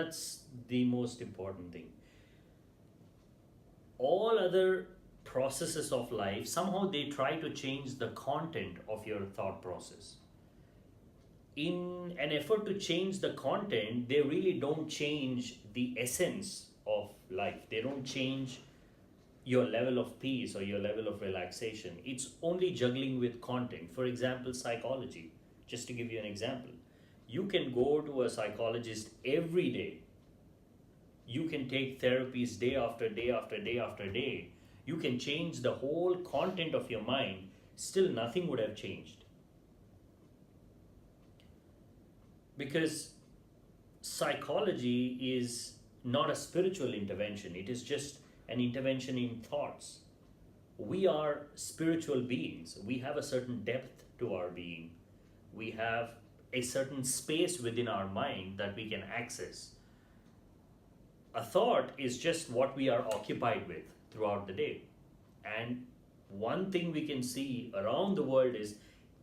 that's the most important thing. All other processes of life, somehow they try to change the content of your thought process. In an effort to change the content, they really don't change the essence of life. They don't change your level of peace or your level of relaxation. It's only juggling with content. For example, psychology. Just to give you an example, you can go to a psychologist every day. You can take therapies day after day after day after day. You can change the whole content of your mind, still nothing would have changed. Because psychology is not a spiritual intervention, it is just an intervention in thoughts. We are spiritual beings, we have a certain depth to our being, we have a certain space within our mind that we can access. A thought is just what we are occupied with throughout the day. And one thing we can see around the world is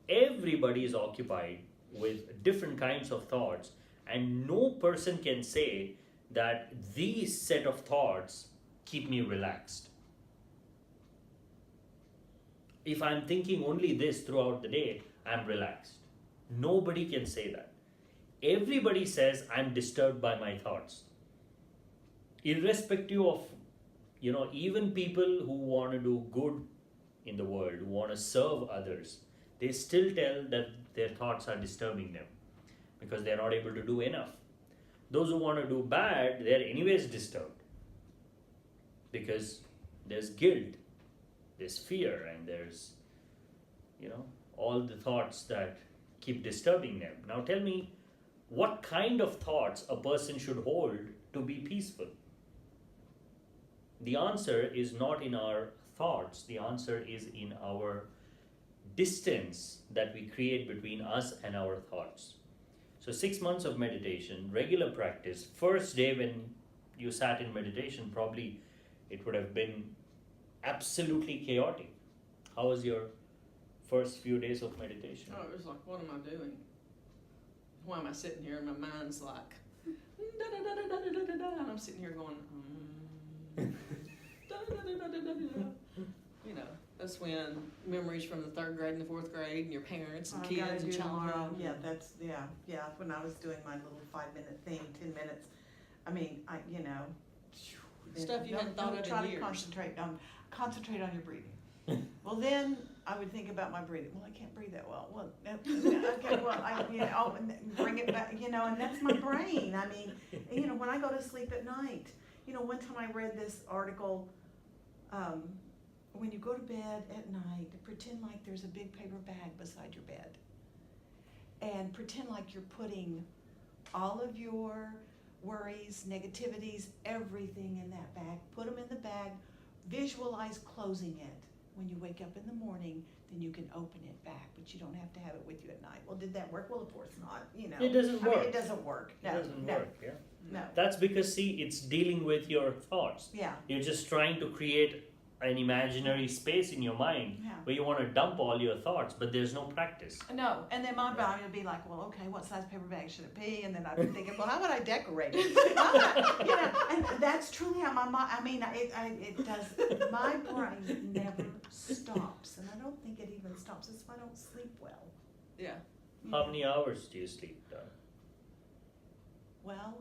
everybody is occupied with different kinds of thoughts, and no person can say that these set of thoughts keep me relaxed. If I'm thinking only this throughout the day, I'm relaxed. Nobody can say that. Everybody says I'm disturbed by my thoughts. Irrespective of, even people who want to do good in the world, who want to serve others, they still tell that their thoughts are disturbing them because they're not able to do enough. Those who want to do bad, they're anyways disturbed because there's guilt, there's fear, and there's, all the thoughts that keep disturbing them. Now tell me, what kind of thoughts a person should hold to be peaceful? The answer is not in our thoughts, the answer is in our distance that we create between us and our thoughts. So 6 months of meditation, regular practice. First day when you sat in meditation, probably it would have been absolutely chaotic. How was your first few days of meditation? Oh, it was like, what am I doing? Why am I sitting here? And my mind's like, da da da da da da da da, and I'm sitting here going, da da da da da da da. That's when memories from the 3rd grade and the 4th grade, and your parents and kids and children. Yeah. When I was doing my little 5-minute thing, 10 minutes. I mean, Stuff you hadn't thought of in try years. to concentrate on your breathing. Well, then I would think about my breathing. Well, I can't breathe that well. Well, okay, well, and bring it back, and that's my brain. I mean, when I go to sleep at night, one time I read this article, when you go to bed at night, pretend like there's a big paper bag beside your bed. And pretend like you're putting all of your worries, negativities, everything in that bag. Put them in the bag. Visualize closing it. When you wake up in the morning, then you can open it back, but you don't have to have it with you at night. Well, did that work? Well, of course not. It doesn't work. It doesn't work. No, It doesn't no, work, yeah. no. That's because, see, it's dealing with your thoughts. Yeah. You're just trying to create an imaginary space in your mind where you want to dump all your thoughts, but there's no practice. No, and then my mind would be like, well, okay, what size paper bag should it be? And then I'd be thinking, well, how would I decorate it? And that's truly how my mind, it does, my brain never stops, and I don't think it even stops. That's why I don't sleep well. Yeah. How many hours do you sleep, Dara? Well.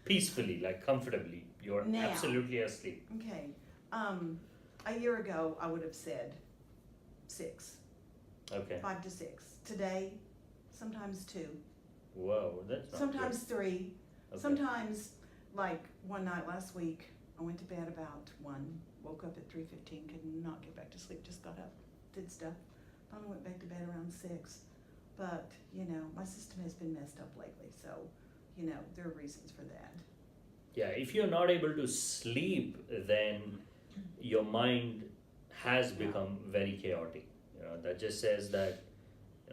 Peacefully, like comfortably. You're now, absolutely asleep. Okay. A year ago, I would have said 6. Okay. 5 to 6. Today, sometimes 2. Whoa, that's not Sometimes good. 3. Okay. Sometimes, like one night last week, I went to bed about 1, woke up at 3:15, could not get back to sleep, just got up, did stuff. Finally went back to bed around 6. But, my system has been messed up lately, so, there are reasons for that. Yeah, if you're not able to sleep, then your mind has become very chaotic. That just says that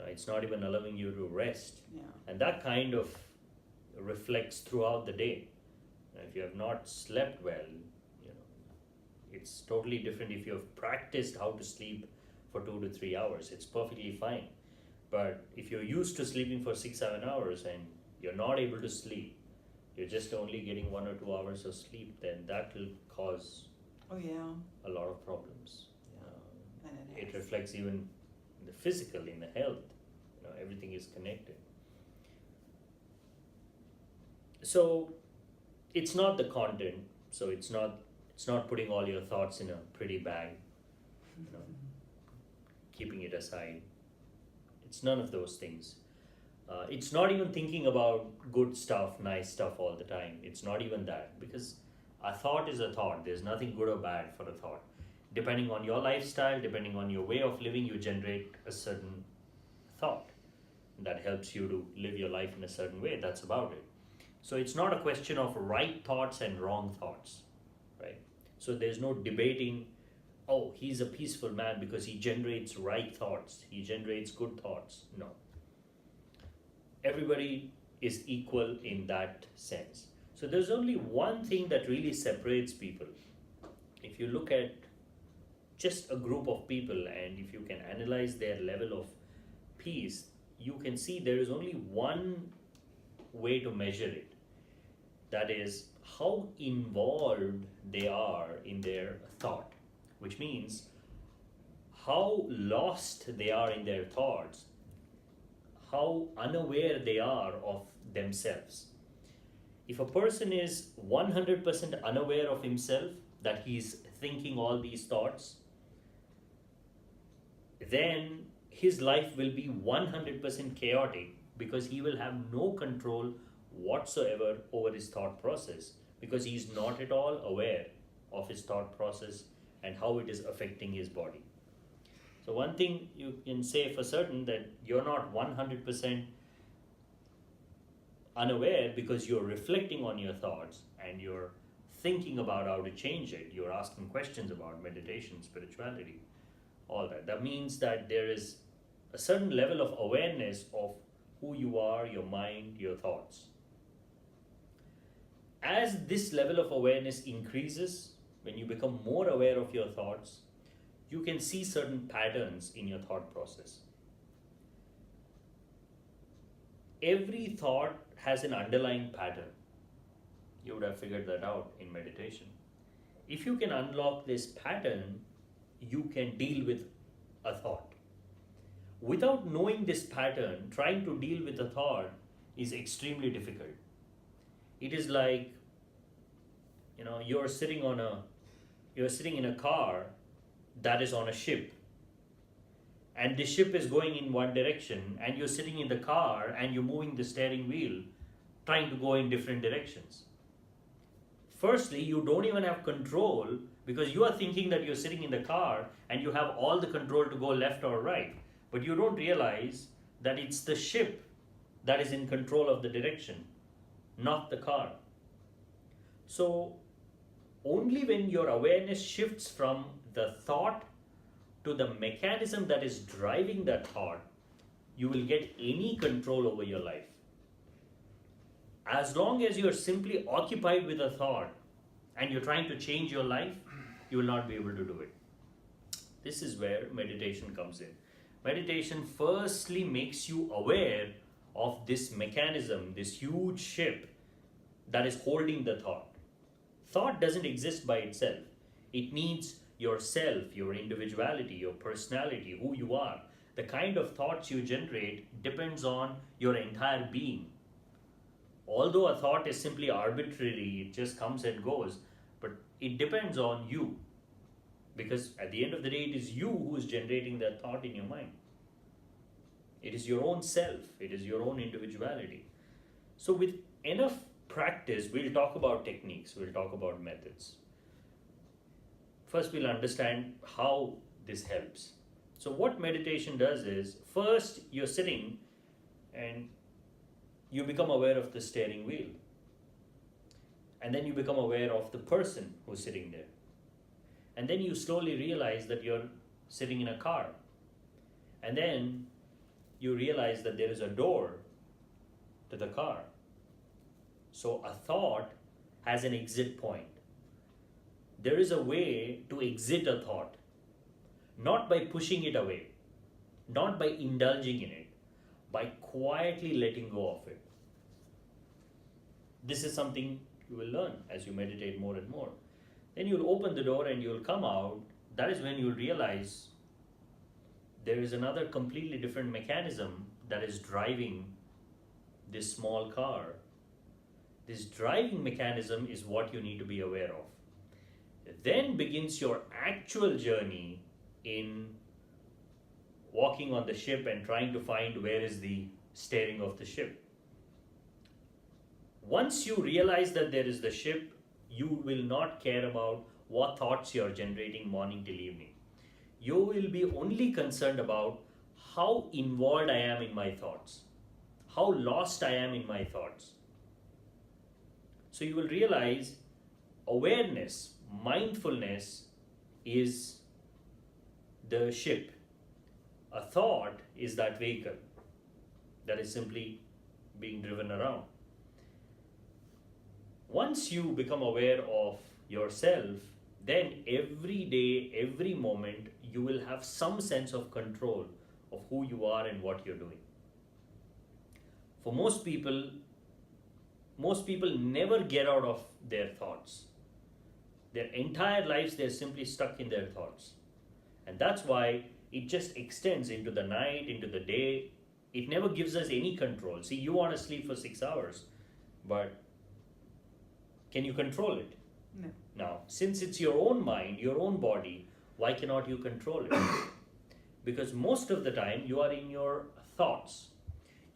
it's not even allowing you to rest. Yeah. And that kind of reflects throughout the day. If you have not slept well, it's totally different if you have practiced how to sleep for 2 to 3 hours. It's perfectly fine. But if you're used to sleeping for 6-7 hours and you're not able to sleep, you're just only getting 1 or 2 hours of sleep, then that will cause Oh, yeah. a lot of problems. And It has. reflects even in the physical, in the health. Everything is connected. So it's not the content. So it's not putting all your thoughts in a pretty bag, keeping it aside. It's none of those things. It's not even thinking about good stuff, nice stuff all the time. It's not even that, because a thought is a thought. There's nothing good or bad for a thought. Depending on your lifestyle, depending on your way of living, you generate a certain thought that helps you to live your life in a certain way. That's about it. So it's not a question of right thoughts and wrong thoughts, right? So there's no debating, oh, he's a peaceful man because he generates right thoughts, he generates good thoughts. No. Everybody is equal in that sense. So there's only one thing that really separates people. If you look at just a group of people and if you can analyze their level of peace, you can see there is only one way to measure it. That is how involved they are in their thought, which means how lost they are in their thoughts, how unaware they are of themselves. If a person is 100% unaware of himself, that he's thinking all these thoughts, then his life will be 100% chaotic, because he will have no control whatsoever over his thought process, because he is not at all aware of his thought process and how it is affecting his body. So one thing you can say for certain, that you're not 100% unaware, because you're reflecting on your thoughts and you're thinking about how to change it. You're asking questions about meditation, spirituality, all that. That means that there is a certain level of awareness of who you are, your mind, your thoughts. As this level of awareness increases, when you become more aware of your thoughts, you can see certain patterns in your thought process. Every thought has an underlying pattern. You would have figured that out in meditation. If you can unlock this pattern, you can deal with a thought. Without knowing this pattern, trying to deal with a thought is extremely difficult. It is like, you're sitting in a car that is on a ship, and the ship is going in one direction, and you're sitting in the car and you're moving the steering wheel, trying to go in different directions. Firstly, you don't even have control, because you are thinking that you're sitting in the car and you have all the control to go left or right. But you don't realize that it's the ship that is in control of the direction, not the car. So only when your awareness shifts from the thought to the mechanism that is driving that thought, you will get any control over your life. As long as you're simply occupied with a thought and you're trying to change your life, you will not be able to do it. This is where meditation comes in. Meditation firstly makes you aware of this mechanism, this huge ship that is holding the thought. Thought doesn't exist by itself. It needs yourself, your individuality, your personality, who you are. The kind of thoughts you generate depends on your entire being. Although a thought is simply arbitrary, it just comes and goes, but it depends on you. Because at the end of the day, it is you who is generating that thought in your mind. It is your own self. It is your own individuality. So with enough practice, we'll talk about techniques. We'll talk about methods. First, we'll understand how this helps. So what meditation does is, first you're sitting and you become aware of the steering wheel. And then you become aware of the person who's sitting there. And then you slowly realize that you're sitting in a car. And then you realize that there is a door to the car. So a thought has an exit point. There is a way to exit a thought, not by pushing it away, not by indulging in it, by quietly letting go of it. This is something you will learn as you meditate more and more. Then you'll open the door and you'll come out. That is when you'll realize there is another completely different mechanism that is driving this small car. This driving mechanism is what you need to be aware of. Then begins your actual journey in walking on the ship and trying to find where is the steering of the ship. Once you realize that there is the ship, you will not care about what thoughts you are generating morning till evening. You will be only concerned about how involved I am in my thoughts, how lost I am in my thoughts. So you will realize awareness, mindfulness is the ship. A thought is that vehicle that is simply being driven around. Once you become aware of yourself, then every day, every moment, you will have some sense of control of who you are and what you're doing. For most people never get out of their thoughts. Their entire lives, they're simply stuck in their thoughts. And that's why it just extends into the night, into the day. It never gives us any control. See, you want to sleep for 6 hours, but can you control it? No. Now, since it's your own mind, your own body, why cannot you control it? Because most of the time you are in your thoughts.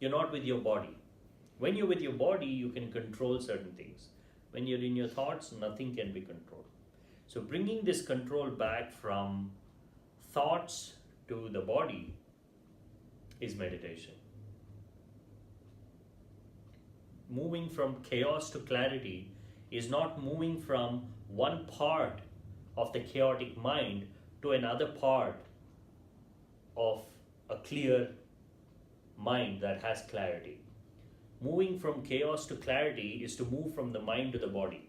You're not with your body. When you're with your body, you can control certain things. When you're in your thoughts, nothing can be controlled. So bringing this control back from thoughts to the body is meditation. Moving from chaos to clarity is not moving from one part of the chaotic mind to another part of a clear mind that has clarity. Moving from chaos to clarity is to move from the mind to the body.